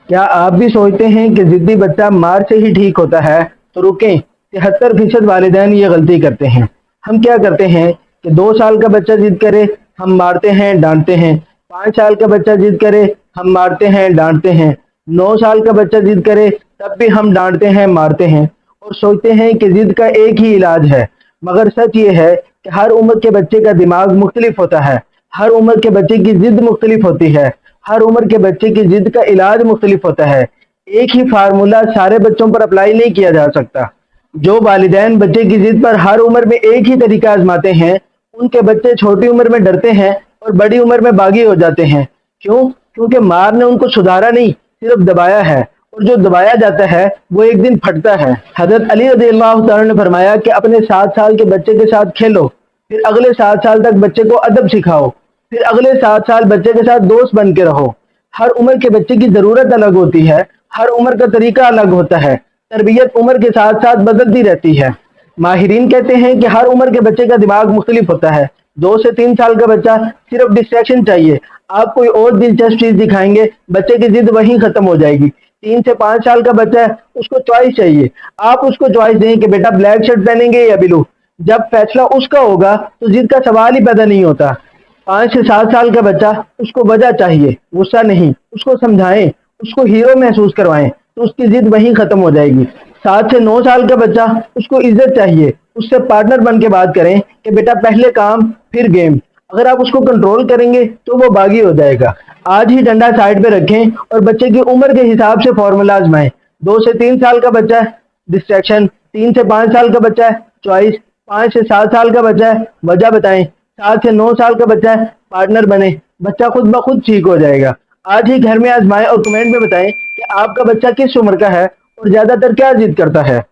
क्या आप भी सोचते हैं कि जिद्दी बच्चा मार से ही ठीक होता है? तो रुकें, 73% वालिदैन ये गलती करते हैं। हम क्या करते हैं कि 2 साल का बच्चा जिद करे, हम मारते हैं, डांटते हैं। 5 साल का बच्चा जिद करे, हम मारते हैं, डांटते हैं। 9 साल का बच्चा जिद करे, तब भी हम डांटते हैं, मारते हैं, और सोचते हैं कि जिद का एक ही इलाज है। मगर सच ये है कि हर उम्र के बच्चे का दिमाग मुख्तलिफ होता है, हर उम्र के बच्चे की जिद मुख्तलिफ होती है, हर उम्र के बच्चे की जिद का इलाज मुख्तलिफ होता है। एक ही फार्मूला सारे बच्चों पर अप्लाई नहीं किया जा सकता। जो वालिदैन बच्चे की जिद पर हर उम्र में एक ही तरीका आजमाते हैं, उनके बच्चे छोटी उम्र में डरते हैं और बड़ी उम्र में बागी हो जाते हैं। क्यों? क्योंकि मार ने उनको सुधारा नहीं, सिर्फ दबाया है, और जो दबाया जाता है वो एक दिन फटता है। हजरत अली रज़ियल्लाहु तआला ने फरमाया कि अपने 7 साल के बच्चे के साथ खेलो, फिर अगले 7 साल तक बच्चे को अदब सिखाओ, फिर अगले 7 साल बच्चे के साथ दोस्त बन के रहो। हर उम्र के बच्चे की ज़रूरत अलग होती है, हर उम्र का तरीका अलग होता है। तरबियत उम्र के साथ साथ बदलती रहती है। माहिरीन कहते हैं कि हर उम्र के बच्चे का दिमाग मुख्तलिफ होता है। 2 से 3 साल का बच्चा सिर्फ डिस्ट्रैक्शन चाहिए, आप कोई और दिलचस्प चीज दिखाएंगे, बच्चे की जिद वहीं खत्म हो जाएगी। 3 से 5 साल का बच्चा है, उसको चॉइस चाहिए, आप उसको चॉइस दें कि बेटा ब्लैक शर्ट पहनेंगे या ब्लू। जब फैसला उसका होगा तो जिद का सवाल ही पैदा नहीं होता। 5 से 7 साल का बच्चा, उसको वजह चाहिए, गुस्सा नहीं, उसको समझाएं, उसको हीरो महसूस करवाएं, तो उसकी जिद वहीं खत्म हो जाएगी। 7 से 9 साल का बच्चा, उसको इज्जत चाहिए, उससे पार्टनर बन के बात करें कि बेटा पहले काम फिर गेम। अगर आप उसको कंट्रोल करेंगे तो वो बागी हो जाएगा। आज ही डंडा साइड पे रखें और बच्चे की उम्र के हिसाब से फॉर्मूला आजमाएं। 2 से 3 साल का बच्चा है, डिस्ट्रैक्शन। 3 से 5 साल का बच्चा है, चॉइस। 5 से 7 साल का बच्चा है, वजह बताएं। 7 से 9 साल का बच्चा है, पार्टनर बने, बच्चा खुद ब खुद ठीक हो जाएगा। आज ही घर में आजमाएं और कमेंट में बताएं कि आपका बच्चा किस उम्र का है और ज्यादातर क्या जिद करता है।